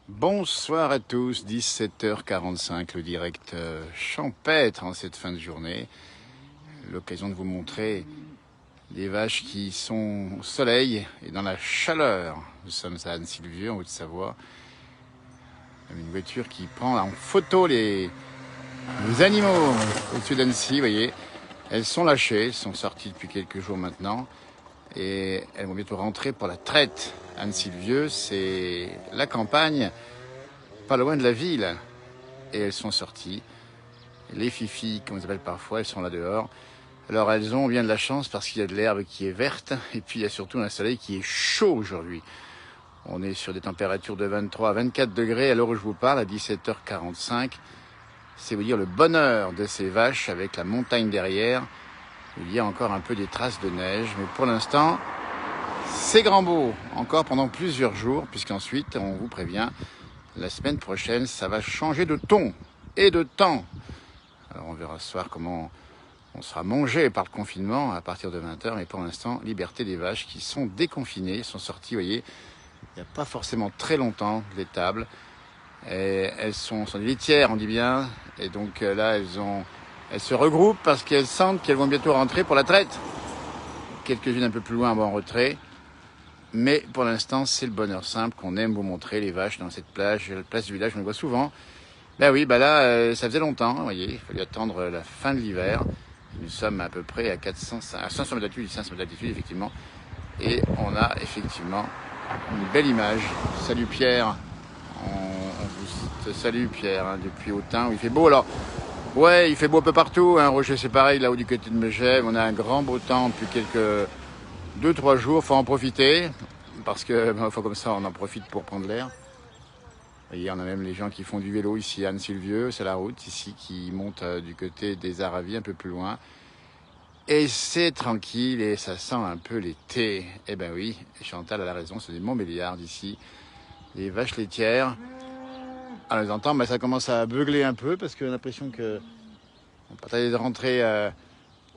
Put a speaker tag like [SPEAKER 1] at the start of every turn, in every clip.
[SPEAKER 1] Bonsoir à tous, 17h45, le direct champêtre en cette fin de journée. L'occasion de vous montrer des vaches qui sont au soleil et dans la chaleur. Nous sommes à Annecy-le-Vieux, en Haute-Savoie. Une voiture qui prend en photo les animaux au-dessus d'Annecy, vous voyez. Elles sont lâchées, elles sont sorties depuis quelques jours maintenant. Et elles vont bientôt rentrer pour la traite. Annecy-le-Vieux, c'est la campagne, pas loin de la ville. Et elles sont sorties. Les fifis, comme on les appelle parfois, elles sont là dehors. Alors elles ont bien de la chance parce qu'il y a de l'herbe qui est verte. Et puis il y a surtout un soleil qui est chaud aujourd'hui. On est sur des températures de 23 à 24 degrés à l'heure où je vous parle, à 17h45. C'est vous dire le bonheur de ces vaches avec la montagne derrière. Il y a encore un peu des traces de neige, mais pour l'instant, c'est grand beau, encore pendant plusieurs jours, puisqu'ensuite, on vous prévient, la semaine prochaine, ça va changer de ton et de temps. Alors on verra ce soir comment on sera mangé par le confinement à partir de 20h, mais pour l'instant, liberté des vaches qui sont déconfinées, sont sorties, vous voyez, il n'y a pas forcément très longtemps, de l'étable. Et elles sont des litières, on dit bien, et donc là, elles se regroupent parce qu'elles sentent qu'elles vont bientôt rentrer pour la traite. Quelques-unes un peu plus loin vont en retrait. Mais pour l'instant, c'est le bonheur simple qu'on aime vous montrer, les vaches dans cette place du village, on les voit souvent. Ben oui, là, ça faisait longtemps, vous voyez, il fallait attendre la fin de l'hiver. Nous sommes à peu près à 500 mètres d'altitude, 500 mètres d'altitude, effectivement. Et on a effectivement une belle image. Salut Pierre, on vous salue Pierre, hein, depuis Autun où il fait beau. Alors, ouais, il fait beau un peu partout, hein. Roger, c'est pareil, là-haut du côté de Megève, on a un grand beau temps depuis quelques 2-3 jours, faut en profiter, parce que faut comme ça, on en profite pour prendre l'air. Vous voyez, on a même les gens qui font du vélo ici à Annecy-le-Vieux, c'est la route ici qui monte du côté des Aravis, un peu plus loin. Et c'est tranquille et ça sent un peu l'été. Eh ben oui, Chantal a la raison, c'est des Montbéliardes ici, les vaches laitières. On les entend, mais ça commence à beugler un peu parce qu'on a l'impression que on peut tarder de rentrer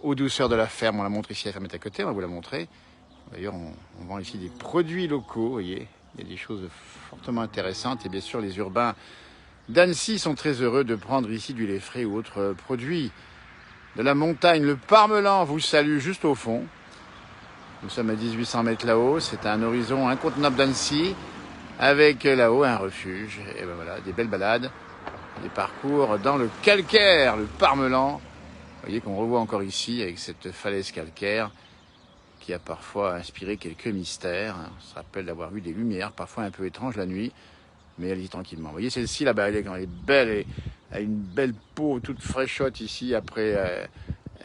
[SPEAKER 1] aux douceurs de la ferme. On la montre ici, la ferme est à côté, on va vous la montrer. D'ailleurs, on vend ici des produits locaux, vous voyez. Il y a des choses fortement intéressantes. Et bien sûr, les urbains d'Annecy sont très heureux de prendre ici du lait frais ou autres produits de la montagne. Le Parmelan vous salue juste au fond. Nous sommes à 1800 mètres là-haut. C'est un horizon incontournable d'Annecy. Avec là-haut un refuge, et ben voilà, des belles balades, des parcours dans le calcaire, le Parmelan. Vous voyez qu'on revoit encore ici avec cette falaise calcaire qui a parfois inspiré quelques mystères. On se rappelle d'avoir vu des lumières, parfois un peu étranges la nuit, mais elle y tranquillement. Vous voyez celle-ci là-bas, elle est belle, elle a une belle peau toute fraîchotte ici après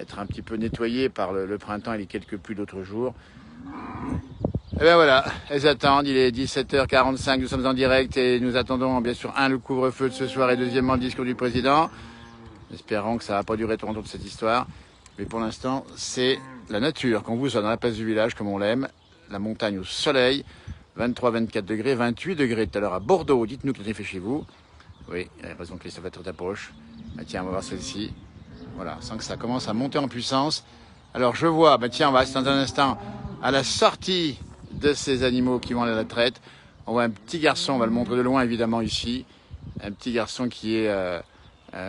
[SPEAKER 1] être un petit peu nettoyée par le printemps et les quelques pluies d'autres jours. Et bien voilà, elles attendent, il est 17h45, nous sommes en direct et nous attendons bien sûr le couvre-feu de ce soir et deuxièmement le discours du président. Espérons que ça ne va pas durer trop longtemps de cette histoire. Mais pour l'instant, c'est la nature qu'on vous soit dans la place du village comme on l'aime. La montagne au soleil, 23, 24 degrés, 28 degrés tout à l'heure à Bordeaux. Dites-nous que vous avez fait chez vous. Oui, il y a raison que les salvateurs t'approchent. Bah, tiens, on va voir celle-ci. Voilà, sans que ça commence à monter en puissance. Alors je vois, tiens, on va rester dans un instant à la sortie de ces animaux qui vont aller à la traite. On voit un petit garçon, on va le montrer de loin évidemment ici. Un petit garçon qui est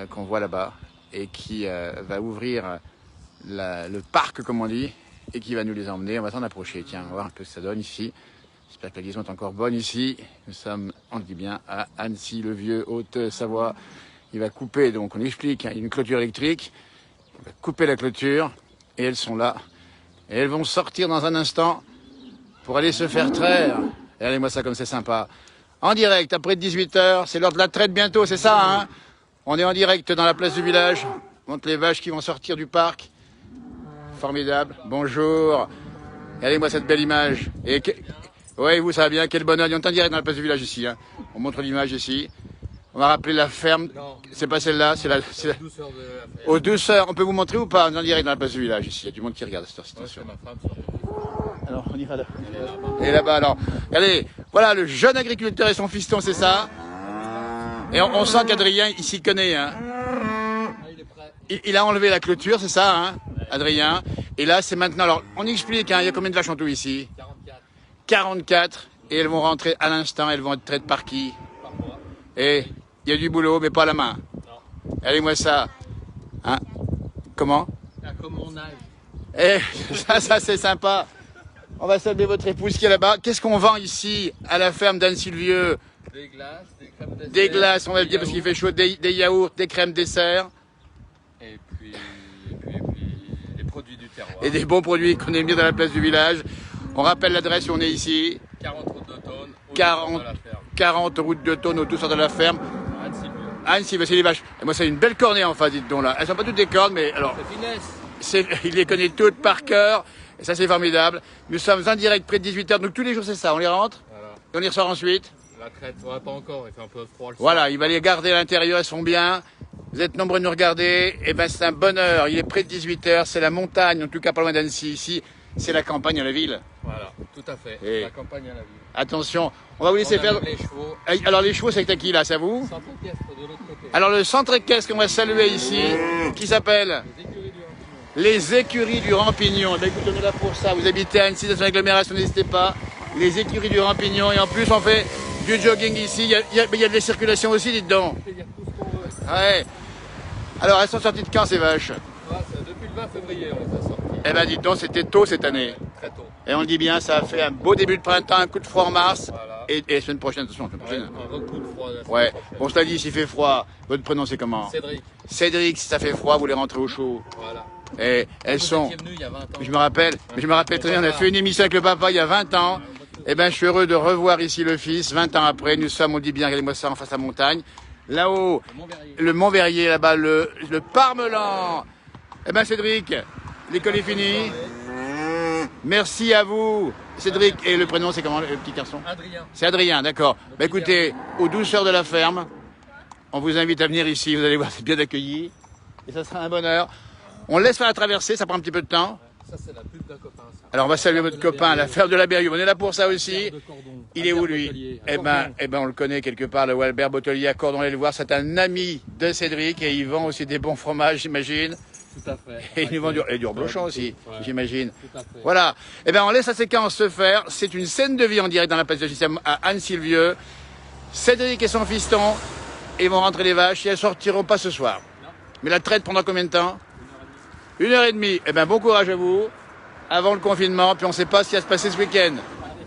[SPEAKER 1] qu'on voit là-bas et qui va ouvrir le parc comme on dit et qui va nous les emmener. On va s'en approcher, tiens, on va voir un peu ce que ça donne ici. J'espère que la liaison est encore bonne ici. Nous sommes, on le dit bien, à Annecy-le-Vieux, Haute-Savoie. Il va couper, donc on explique, il y a une clôture électrique. Il va couper la clôture et elles sont là. Et elles vont sortir dans un instant pour aller se faire traire. Et regardez-moi ça comme c'est sympa. En direct, après 18h, c'est l'heure de la traite bientôt, c'est ça, hein? On est en direct dans la place du village. On montre les vaches qui vont sortir du parc. Formidable. Bonjour. Regardez-moi cette belle image. Oui, vous, ça va bien. Quel bonheur. On est en direct dans la place du village ici, hein. On montre l'image ici. On va rappeler la ferme. C'est pas celle-là, c'est la douceur de la ferme. Aux douceurs. On peut vous montrer ou pas? On est en direct dans la place du village ici. Il y a du monde qui regarde cette situation. Alors, on y va là. Et là-bas, alors. Regardez, voilà le jeune agriculteur et son fiston, c'est ça. Et on sent qu'Adrien, il s'y connaît, hein. Il a enlevé la clôture, c'est ça, hein, Adrien. Et là, c'est maintenant. Alors, on explique, hein, il y a combien de vaches en tout ici? 44. 44. Et elles vont rentrer à l'instant, elles vont être traites par qui? Par moi. Et il y a du boulot, mais pas à la main.
[SPEAKER 2] Non.
[SPEAKER 1] Allez-moi ça. Hein? Comment?
[SPEAKER 2] Ah, comme mon âge.
[SPEAKER 1] Eh, ça c'est sympa. On va saluer votre épouse qui est là-bas. Qu'est-ce qu'on vend ici à la ferme d'Anne-Sylvieux?
[SPEAKER 2] Des glaces, des crèmes dessert.
[SPEAKER 1] Des glaces, on va le dire parce qu'il fait chaud, des yaourts, des crèmes dessert.
[SPEAKER 2] Et puis les produits du terroir.
[SPEAKER 1] Et des bons produits qu'on aime bien dans la place du village. On rappelle l'adresse où on est ici.
[SPEAKER 2] 40 routes d'automne,
[SPEAKER 1] 40 routes de Thône, au tout sort de la ferme.
[SPEAKER 2] Anne-Sylvieux.
[SPEAKER 1] Anne-Sylvieux, c'est les vaches. Et moi, c'est une belle cornée en face, dites donc là. Elles sont pas toutes des cornes, mais alors,
[SPEAKER 2] C'est finesse.
[SPEAKER 1] il les connaît toutes par cœur. Et ça, c'est formidable. Nous sommes en direct près de 18h, donc tous les jours, c'est ça. On les rentre
[SPEAKER 2] Voilà.
[SPEAKER 1] et on y ressort ensuite.
[SPEAKER 2] La traite, ouais, pas encore, il fait un peu froid le soir.
[SPEAKER 1] Voilà, il va les garder à l'intérieur, elles sont bien. Vous êtes nombreux à nous regarder. Et ben, c'est un bonheur. Il est près de 18h, c'est la montagne, en tout cas pas loin d'Annecy ici. C'est la campagne à la ville.
[SPEAKER 2] Voilà, tout à fait.
[SPEAKER 1] Et-
[SPEAKER 2] La campagne à la ville.
[SPEAKER 1] Attention, on va vous laisser
[SPEAKER 2] On
[SPEAKER 1] faire.
[SPEAKER 2] amène les chevaux.
[SPEAKER 1] Alors, les chevaux, c'est à qui là? C'est à vous?
[SPEAKER 2] Centre équestre de l'autre côté.
[SPEAKER 1] Alors, le centre équestre qu'on va saluer ici, qui s'appelle
[SPEAKER 2] Les écuries
[SPEAKER 1] les écuries
[SPEAKER 2] du Rampignon.
[SPEAKER 1] du Rampignon. Eh bien, écoutez, on est là pour ça. Vous habitez à Annecy, dans une agglomération, n'hésitez pas. Les écuries du Rampignon. Et en plus, on fait du jogging ici. Il y a de la circulation aussi, dites donc.
[SPEAKER 2] On peut dire tout ce qu'on veut.
[SPEAKER 1] Ouais. Alors, elles sont sorties de quand, ces vaches?
[SPEAKER 2] Ouais, c'est depuis le 20 février, on les a sortis.
[SPEAKER 1] Eh bien, dites donc, c'était tôt cette année.
[SPEAKER 2] Très tôt.
[SPEAKER 1] Et on le dit bien, ça a fait un beau début de printemps, un coup de froid en mars.
[SPEAKER 2] Voilà.
[SPEAKER 1] Et la semaine prochaine, attention, la semaine
[SPEAKER 2] Ouais,
[SPEAKER 1] prochaine.
[SPEAKER 2] un recoup de froid. la semaine
[SPEAKER 1] Ouais.
[SPEAKER 2] prochaine.
[SPEAKER 1] Bon, cela dit, s'il fait froid, votre prénom, c'est comment?
[SPEAKER 2] Cédric,
[SPEAKER 1] Cédric, si ça fait froid, vous les rentrez au chaud.
[SPEAKER 2] voilà.
[SPEAKER 1] Et elles
[SPEAKER 2] Vous
[SPEAKER 1] sont...
[SPEAKER 2] étiez venu il y a 20 ans.
[SPEAKER 1] Je me rappelle très bien, on a fait une émission avec le papa il y a 20 ans. Eh ben, je suis heureux de revoir ici le fils, 20 ans après. Nous sommes, on dit bien, regardez-moi ça, en face à la montagne. Là-haut,
[SPEAKER 2] Le Montverrier.
[SPEAKER 1] le Mont-Verrier, là-bas, le Parmelan. Eh ben, Cédric, l'école est finie. Merci à vous, Cédric. Et le prénom, c'est comment, le petit garçon?
[SPEAKER 2] Adrien.
[SPEAKER 1] C'est Adrien, d'accord. Bah, écoutez, aux douceurs de la ferme, on vous invite à venir ici, vous allez voir, c'est bien accueilli. Et ça sera un bonheur. On laisse faire la traversée, ça prend un petit peu de temps.
[SPEAKER 2] Ça, c'est la pub d'un copain. Ça.
[SPEAKER 1] Alors on va saluer votre copain à la ferme de la Berrieux. On est là pour ça aussi.
[SPEAKER 2] Pierre de Cordon.
[SPEAKER 1] Il est où lui? Eh ben, on le connaît quelque part, le Walbert Bottelier à Cordon. Allez le voir, c'est un ami de Cédric et il vend aussi des bons fromages, j'imagine.
[SPEAKER 2] Tout à fait.
[SPEAKER 1] Et il nous vend du reblochon aussi,
[SPEAKER 2] Ouais.
[SPEAKER 1] j'imagine.
[SPEAKER 2] Tout à fait.
[SPEAKER 1] Voilà. Eh ben, on laisse la séquence se faire. C'est une scène de vie en direct dans la place de Justice à Anne-Sylvieux. Cédric et son fiston, ils vont rentrer les vaches et elles sortiront pas ce soir.
[SPEAKER 2] Non.
[SPEAKER 1] Mais la traite pendant combien de temps? 1h30. Eh ben, bon courage à vous. Avant le confinement, puis on ne sait pas ce qui va se passer ce week-end.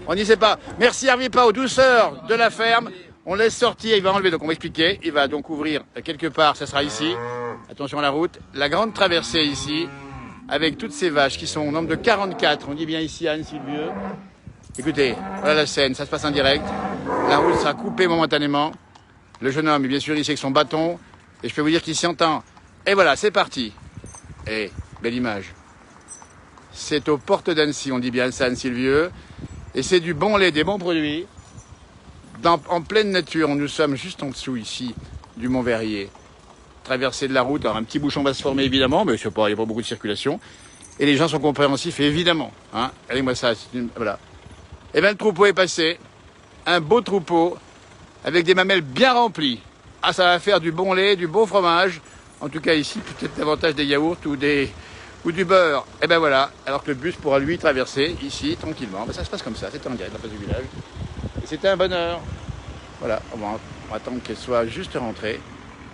[SPEAKER 1] On n'y sait pas. Merci Hervé pas aux douceurs de la ferme. On laisse sortir, il va enlever, donc on va expliquer. Il va donc ouvrir quelque part, ça sera ici. Attention à la route. La grande traversée ici, avec toutes ces vaches qui sont au nombre de 44. On dit bien ici à Anne-Sylvieux. Écoutez, voilà la scène, ça se passe en direct. La route sera coupée momentanément. Le jeune homme est bien sûr ici avec son bâton. Et je peux vous dire qu'il s'y entend. Et voilà, c'est parti. Et belle image. C'est aux portes d'Annecy, on dit bien ça, Anne-Sylvieux. Et c'est du bon lait, des bons produits. En pleine nature, nous sommes juste en dessous ici du Mont-Verrier. Traversée de la route, alors un petit bouchon va se former évidemment, mais il n'y a pas beaucoup de circulation. Et les gens sont compréhensifs, évidemment. Hein. Allez-moi ça, voilà. Et bien le troupeau est passé. Un beau troupeau, avec des mamelles bien remplies. Ah, ça va faire du bon lait, du bon fromage. En tout cas ici, peut-être davantage des yaourts ou du beurre. Et ben voilà, alors que le bus pourra lui traverser ici tranquillement. Ben, ça se passe comme ça, c'est en direct, la place du village. Et c'était un bonheur. Voilà, on va attendre qu'elle soit juste rentrée.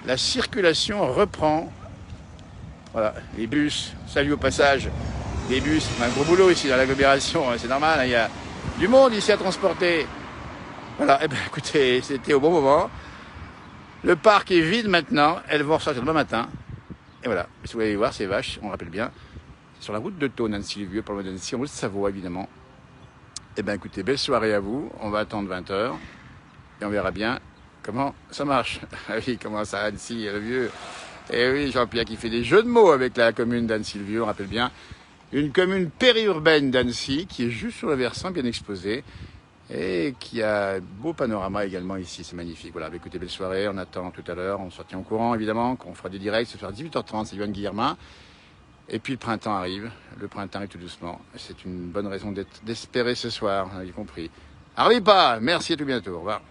[SPEAKER 1] La circulation reprend. Voilà, les bus, salut au passage. Les bus, on a un gros boulot ici dans l'agglomération, hein, c'est normal, hein, il y a du monde ici à transporter. Voilà, et ben écoutez, c'était au bon moment. Le parc est vide maintenant, elles vont ressortir demain matin. Et voilà, si vous voulez voir ces vaches, on rappelle bien, c'est sur la route de Thône, Annecy-le-Vieux, pas loin d'Annecy, en route de Savoie évidemment. Et bien écoutez, belle soirée à vous, on va attendre 20h et on verra bien comment ça marche. Ah oui, comment ça, Annecy-le-Vieux. Et oui, Jean-Pierre qui fait des jeux de mots avec la commune d'Annecy-le-Vieux, on rappelle bien, une commune périurbaine d'Annecy qui est juste sur le versant, bien exposé. Et qui a un beau panorama également ici, c'est magnifique. Voilà, écoutez, belle soirée, on attend tout à l'heure, on se tient au courant évidemment, qu'on fera des directs ce soir à 18h30, c'est Yoann Guillermin. Et puis le printemps arrive tout doucement. C'est une bonne raison d'espérer ce soir, y compris. Arrive pas, merci et à tout bientôt, au revoir.